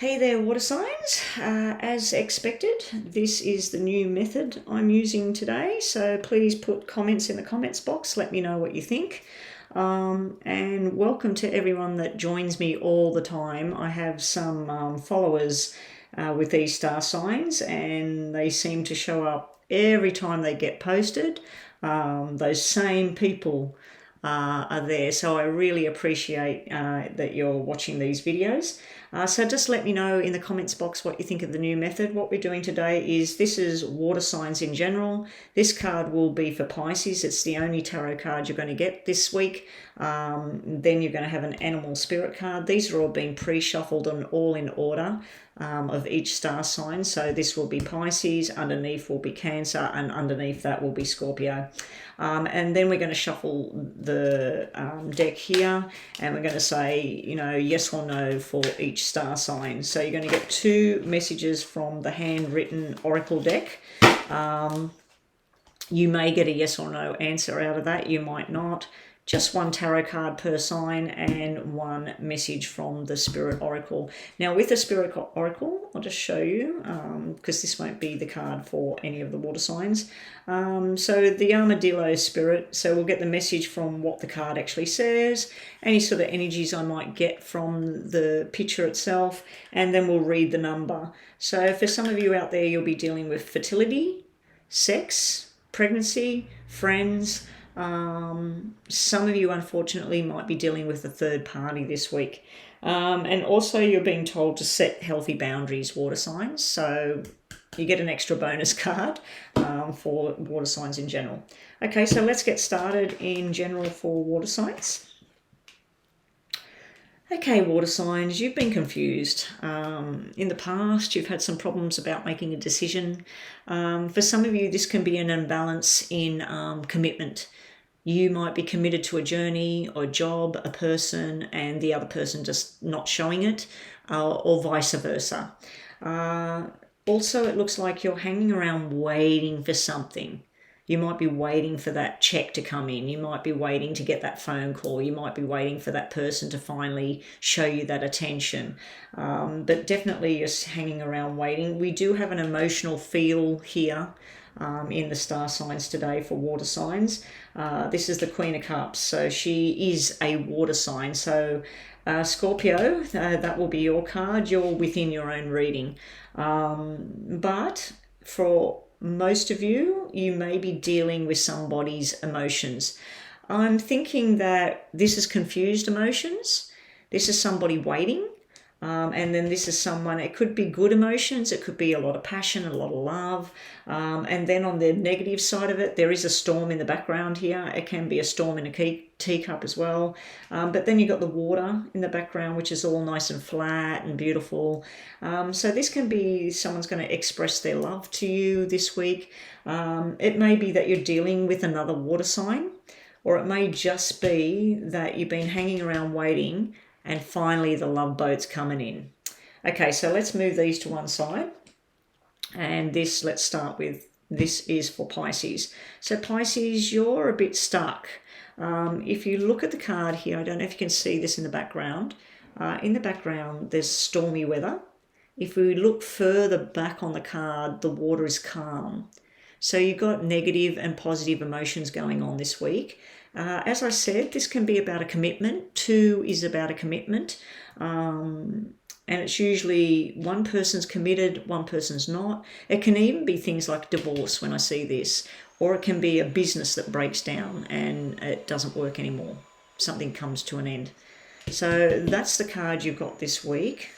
Hey there, water signs. As expected, this is the new method I'm using today, so please put comments in the comments box. Let me know what you think. And welcome to everyone that joins me all the time. I have some followers with these star signs, and they seem to show up every time they get posted. Those same people are there, so I really appreciate that you're watching these videos. So just let me know in the comments box what you think of the new method. What we're doing today is, this is water signs in general. This card will be for Pisces. It's the only tarot card you're going to get this week. Then you're going to have an animal spirit card. These are all being pre-shuffled and all in order of each star sign. So this will be Pisces, underneath will be Cancer, and underneath that will be Scorpio. And then we're going to shuffle the deck here, and we're going to say, yes or no for each star sign. So you're going to get two messages from the handwritten oracle deck. You may get a yes or no answer out of that. You might not. Just one tarot card per sign and one message from the Spirit Oracle. Now with the Spirit Oracle, I'll just show you, because this won't be the card for any of the water signs. So the Armadillo Spirit, so we'll get the message from what the card actually says, any sort of energies I might get from the picture itself, and then we'll read the number. So for some of you out there, you'll be dealing with fertility, sex, pregnancy, friends. Some of you unfortunately might be dealing with a third party this week, and also you're being told to set healthy boundaries, water signs, so you get an extra bonus card for water signs in general. Okay, so let's get started in general for water signs. Okay, water signs, you've been confused. In the past, you've had some problems about making a decision. For some of you, this can be an imbalance in commitment. You might be committed to a journey or job, a person, and the other person just not showing it, or vice versa. Also, it looks like you're hanging around waiting for something. You might be waiting for that check to come in. You might be waiting to get that phone call. You might be waiting for that person to finally show you that attention. But definitely you're hanging around waiting. We do have an emotional feel here in the star signs today for water signs. This is the Queen of Cups. So she is a water sign. So Scorpio, that will be your card. You're within your own reading. But for most of you, you may be dealing with somebody's emotions. I'm thinking that this is confused emotions. This is somebody waiting. And then this is someone, it could be good emotions, it could be a lot of passion, a lot of love. And then on the negative side of it, there is a storm in the background here. It can be a storm in a teacup as well. But then you've got the water in the background, which is all nice and flat and beautiful. So this can be someone's going to express their love to you this week. It may be that you're dealing with another water sign, or it may just be that you've been hanging around waiting, and finally the love boat's coming in. Okay, so let's move these to one side. And this, let's start with, this is for Pisces. So Pisces, you're a bit stuck. If you look at the card here, I don't know if you can see this in the background. In the background, there's stormy weather. If we look further back on the card, the water is calm. So you've got negative and positive emotions going on this week. As I said, this can be about a commitment. 2 is about a commitment. And it's usually one person's committed, one person's not. It can even be things like divorce when I see this. Or it can be a business that breaks down and it doesn't work anymore. Something comes to an end. So that's the card you've got this week.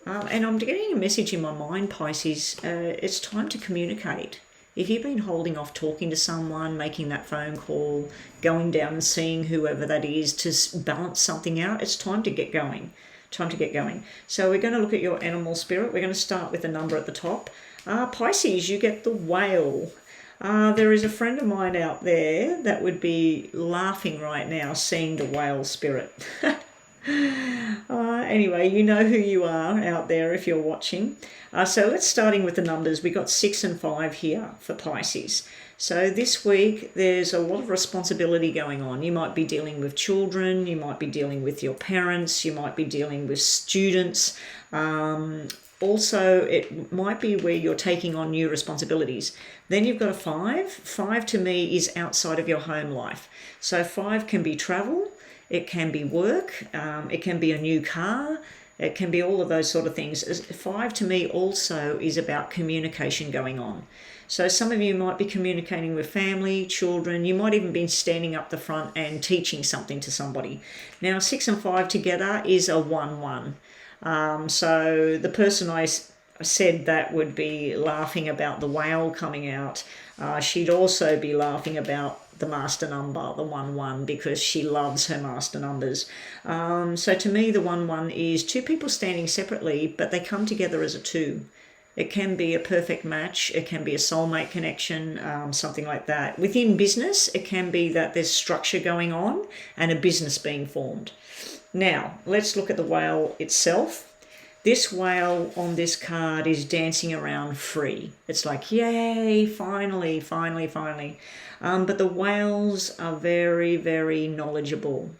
And I'm getting a message in my mind, Pisces. It's time to communicate. If you've been holding off talking to someone, making that phone call, going down and seeing whoever that is to balance something out, it's time to get going. Time to get going. So we're going to look at your animal spirit. We're going to start with the number at the top. Pisces, you get the whale. There is a friend of mine out there that would be laughing right now seeing the whale spirit. Anyway, you know who you are out there if you're watching. So let's starting with the numbers. We got 6 and 5 here for Pisces. So this week there's a lot of responsibility going on. You might be dealing with children, you might be dealing with your parents, you might be dealing with students. Also, it might be where you're taking on new responsibilities. Then you've got a 5. 5 to me is outside of your home life. So 5 can be travel, it can be work, it can be a new car, it can be all of those sort of things. 5 to me also is about communication going on. So some of you might be communicating with family, children. You might even be standing up the front and teaching something to somebody. Now, 6 and 5 together is a 1-1. So the person I said that would be laughing about the whale coming out. She'd also be laughing about the master number, the 1-1, because she loves her master numbers. So to me, the 1-1 is two people standing separately, but they come together as a 2. It can be a perfect match. It can be a soulmate connection, something like that. Within business, it can be that there's structure going on and a business being formed. Now, let's look at the whale itself. This whale on this card is dancing around free. It's like, yay, finally, finally, finally. But the whales are very, very knowledgeable.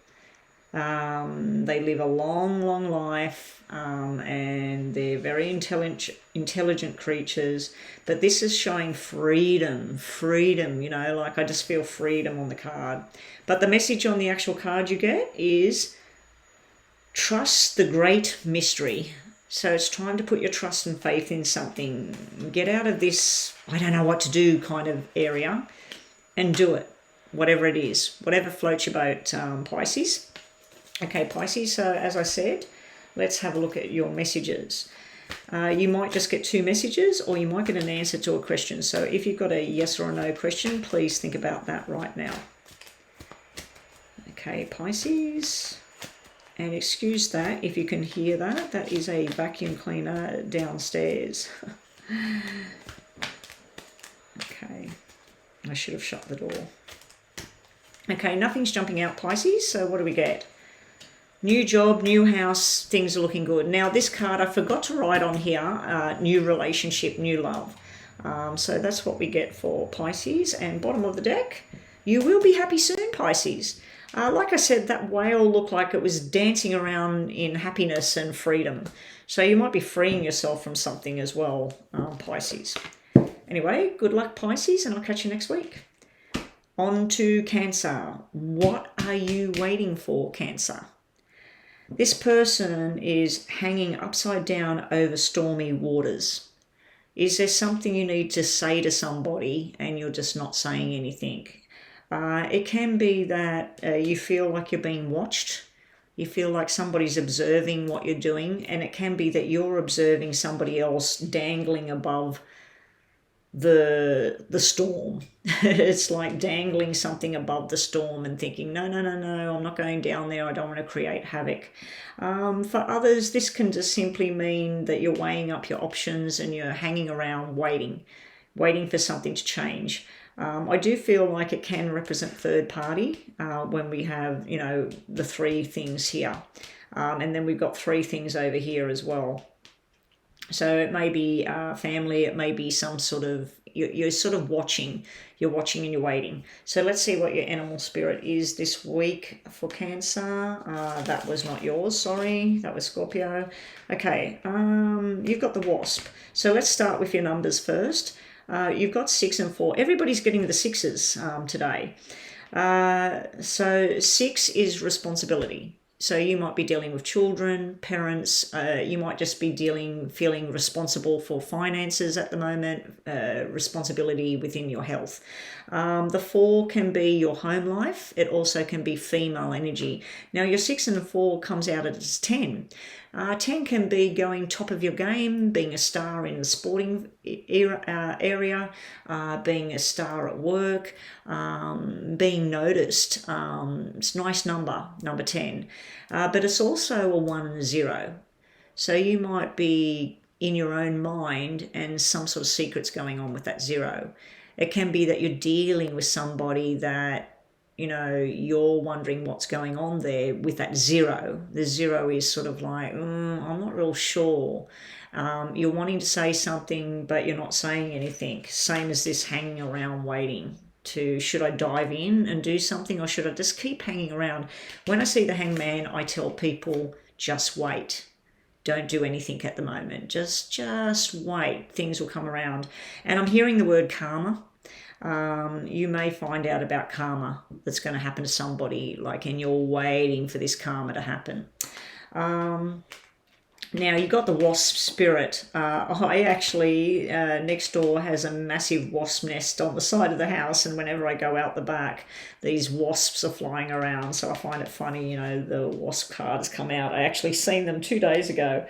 They live a long, long life, and they're very intelligent creatures. But this is showing freedom, like I just feel freedom on the card. But the message on the actual card you get is trust the great mystery. So it's time to put your trust and faith in something. Get out of this, I don't know what to do kind of area and do it, whatever it is, whatever floats your boat, Pisces. Okay, Pisces, so as I said, let's have a look at your messages. You might just get 2 messages, or you might get an answer to a question. So if you've got a yes or a no question, please think about that right now. Okay, Pisces. And excuse that if you can hear that. That is a vacuum cleaner downstairs. Okay, I should have shut the door. Okay, nothing's jumping out, Pisces. So what do we get? New job, new house, things are looking good. Now this card, I forgot to write on here, new relationship, new love. So that's what we get for Pisces. And bottom of the deck, you will be happy soon, Pisces. Like I said, that whale looked like it was dancing around in happiness and freedom. So you might be freeing yourself from something as well, Pisces. Anyway, good luck, Pisces, and I'll catch you next week. On to Cancer. What are you waiting for, Cancer? This person is hanging upside down over stormy waters. Is there something you need to say to somebody and you're just not saying anything? It can be that you feel like you're being watched. You feel like somebody's observing what you're doing, and it can be that you're observing somebody else dangling above the storm. It's like dangling something above the storm and thinking, no, I'm not going down there. I don't want to create havoc. For others, this can just simply mean that you're weighing up your options and you're hanging around waiting for something to change. I do feel like it can represent third party when we have, the 3 things here. And then we've got 3 things over here as well. So it may be family, it may be some sort of, you're sort of watching. You're watching and you're waiting. So let's see what your animal spirit is this week for Cancer. That was not yours, sorry. That was Scorpio. Okay, you've got the Wasp. So let's start with your numbers first. You've got 6 and 4. Everybody's getting the 6s today. So 6 is responsibility. So you might be dealing with children, parents. You might just be feeling responsible for finances at the moment, responsibility within your health. The 4 can be your home life. It also can be female energy. Now your 6 and 4 comes out as 10. 10 can be going top of your game, being a star in the sporting area, being a star at work, being noticed. It's a nice number 10. But it's also a 1 and a 0. So you might be in your own mind and some sort of secrets going on with that 0. It can be that you're dealing with somebody that you know, you're wondering what's going on there with that zero. The zero is sort of like, I'm not real sure. You're wanting to say something, but you're not saying anything. Same as this hanging around waiting to, should I dive in and do something, or should I just keep hanging around? When I see the Hangman, I tell people, just wait. Don't do anything at the moment. Just wait. Things will come around. And I'm hearing the word karma. You may find out about karma that's going to happen to somebody, like, and you're waiting for this karma to happen. Now, you got the wasp spirit. I actually, next door has a massive wasp nest on the side of the house, and whenever I go out the back, these wasps are flying around. So I find it funny, you know, the wasp card has come out. I actually seen them 2 days ago.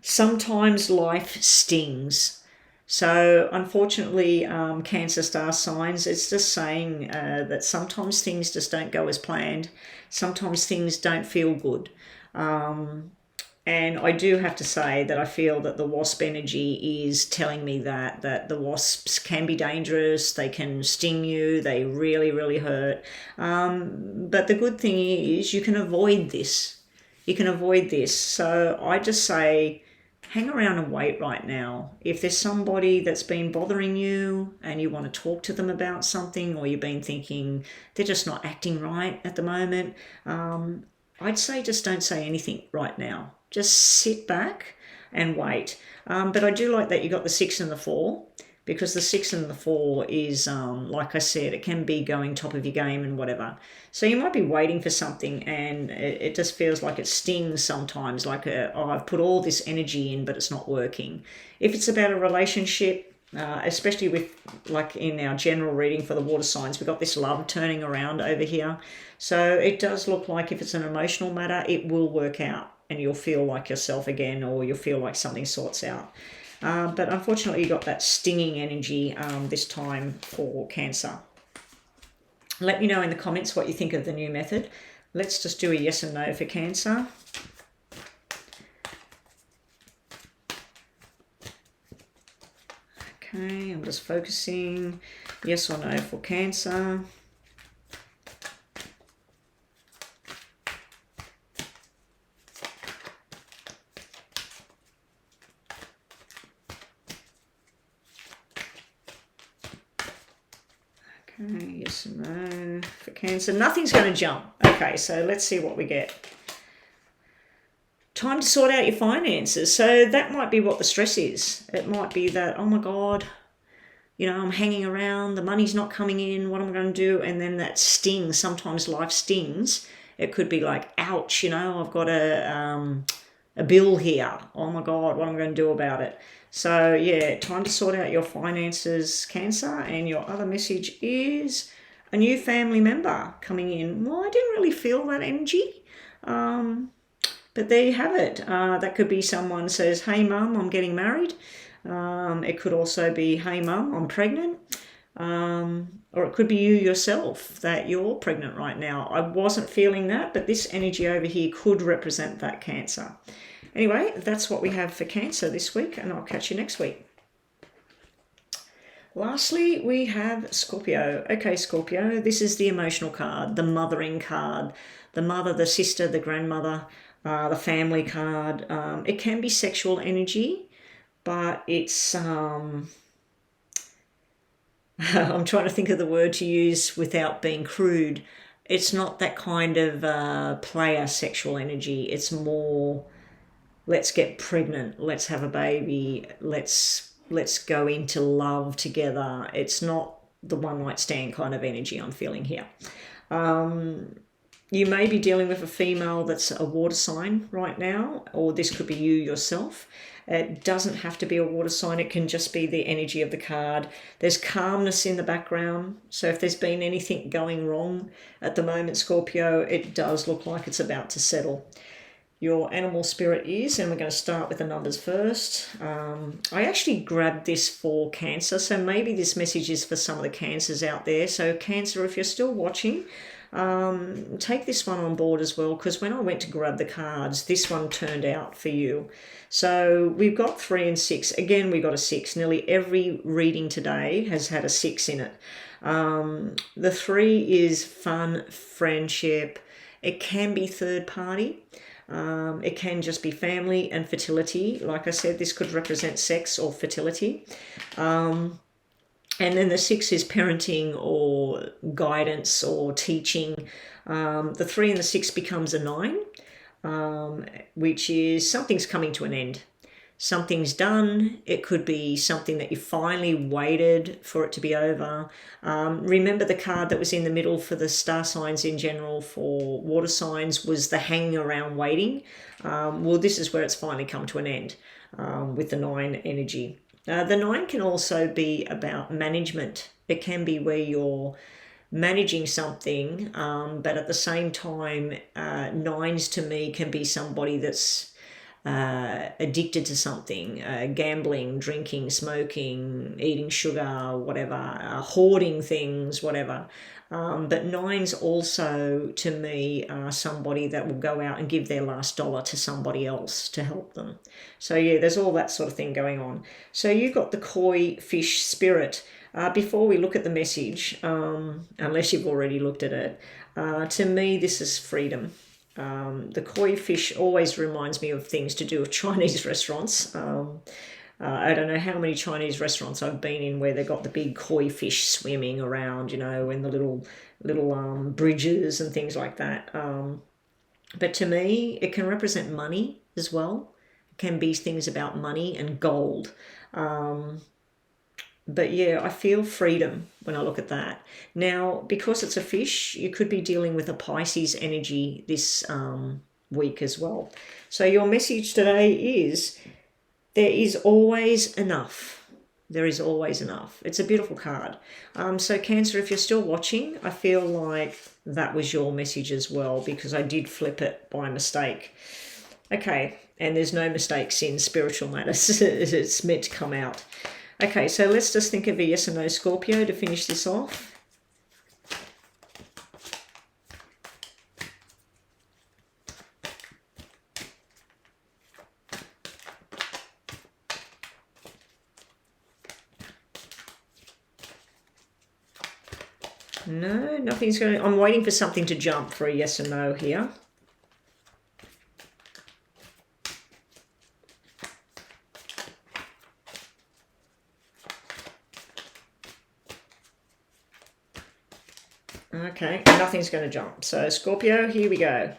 Sometimes life stings. So unfortunately, Cancer star signs, it's just saying that sometimes things just don't go as planned. Sometimes things don't feel good. And I do have to say that I feel that the wasp energy is telling me that the wasps can be dangerous, they can sting you, they really, really hurt. But the good thing is you can avoid this. You can avoid this. So I just say, hang around and wait right now. If there's somebody that's been bothering you and you want to talk to them about something, or you've been thinking they're just not acting right at the moment, I'd say just don't say anything right now. Just sit back and wait. But I do like that you got the 6 and the 4, because the 6 and the 4 is, like I said, it can be going top of your game and whatever. So you might be waiting for something, and it just feels like it stings sometimes, like, I've put all this energy in, but it's not working. If it's about a relationship, especially with, like in our general reading for the water signs, we've got this love turning around over here. So it does look like if it's an emotional matter, it will work out and you'll feel like yourself again, or you'll feel like something sorts out. But unfortunately, you got that stinging energy this time for Cancer. Let me know in the comments what you think of the new method. Let's just do a yes and no for Cancer. Okay, I'm just focusing. Yes or no for Cancer. Okay, yes and no for Cancer. Nothing's going to jump. Okay, so let's see what we get. Time to sort out your finances. So that might be what the stress is. It might be that, oh my God, you know, I'm hanging around, the money's not coming in, what am I going to do? And then that stings. Sometimes life stings. It could be like, ouch, you know, I've got a bill here. Oh my God, what am I going to do about it? So yeah, time to sort out your finances, Cancer. And your other message is a new family member coming in. Well, I didn't really feel that energy. But there you have it. That could be someone says, hey mum, I'm getting married. It could also be, hey mum, I'm pregnant. Or it could be you yourself, that you're pregnant right now. I wasn't feeling that, but this energy over here could represent that, Cancer. Anyway, that's what we have for Cancer this week, and I'll catch you next week. Lastly, we have Scorpio. Okay, Scorpio, this is the emotional card, the mothering card, the mother, the sister, the grandmother, the family card. It can be sexual energy, but it's, I'm trying to think of the word to use without being crude. It's not that kind of player sexual energy. It's more, let's get pregnant, let's have a baby, let's go into love together. It's not the one night stand kind of energy I'm feeling here. You may be dealing with a female that's a water sign right now, or this could be you yourself. It doesn't have to be a water sign. It can just be the energy of the card. There's calmness in the background. So if there's been anything going wrong at the moment, Scorpio, it does look like it's about to settle. Your animal spirit is, and we're going to start with the numbers first. I actually grabbed this for Cancer, so maybe this message is for some of the Cancers out there. So Cancer, if you're still watching, take this one on board as well, because when I went to grab the cards, this one turned out for you. So we've got 3 and 6. Again, we got a 6. Nearly every reading today has had a 6 in it. The 3 is fun, friendship. It can be third party. It can just be family and fertility. Like I said, this could represent sex or fertility. And then the 6 is parenting or guidance or teaching. The 3 and the 6 becomes a 9, which is something's coming to an end. Something's done. It could be something that you finally waited for it to be over. Remember the card that was in the middle for the star signs in general for water signs was the hanging around waiting. Well, this is where it's finally come to an end with the 9 energy. The 9 can also be about management. It can be where you're managing something, but at the same time, 9s to me can be somebody that's addicted to something, gambling, drinking, smoking, eating sugar, whatever, hoarding things, whatever. But 9s also, to me, are somebody that will go out and give their last dollar to somebody else to help them. So yeah, there's all that sort of thing going on. So you've got the koi fish spirit. Before we look at the message, unless you've already looked at it, to me this is freedom. The koi fish always reminds me of things to do with Chinese restaurants. I don't know how many Chinese restaurants I've been in where they've got the big koi fish swimming around, you know, in the little bridges and things like that. But to me, it can represent money as well. It can be things about money and gold. But yeah, I feel freedom when I look at that. Now, because it's a fish, you could be dealing with a Pisces energy this week as well. So your message today is, there is always enough. There is always enough. It's a beautiful card. So Cancer, if you're still watching, I feel like that was your message as well, because I did flip it by mistake. Okay, and there's no mistakes in spiritual matters. It's meant to come out. Okay, so let's just think of a yes or no Scorpio to finish this off. No, nothing's going. I'm waiting for something to jump for a yes or no here. Okay, nothing's going to jump. So Scorpio, here we go.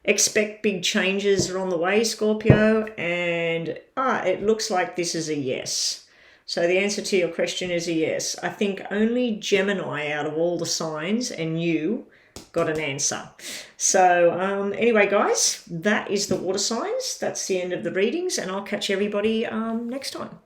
Expect big changes are on the way, Scorpio, and it looks like this is a yes. So the answer to your question is a yes. I think only Gemini out of all the signs and you got an answer. So anyway, guys, that is the water signs. That's the end of the readings, and I'll catch everybody next time.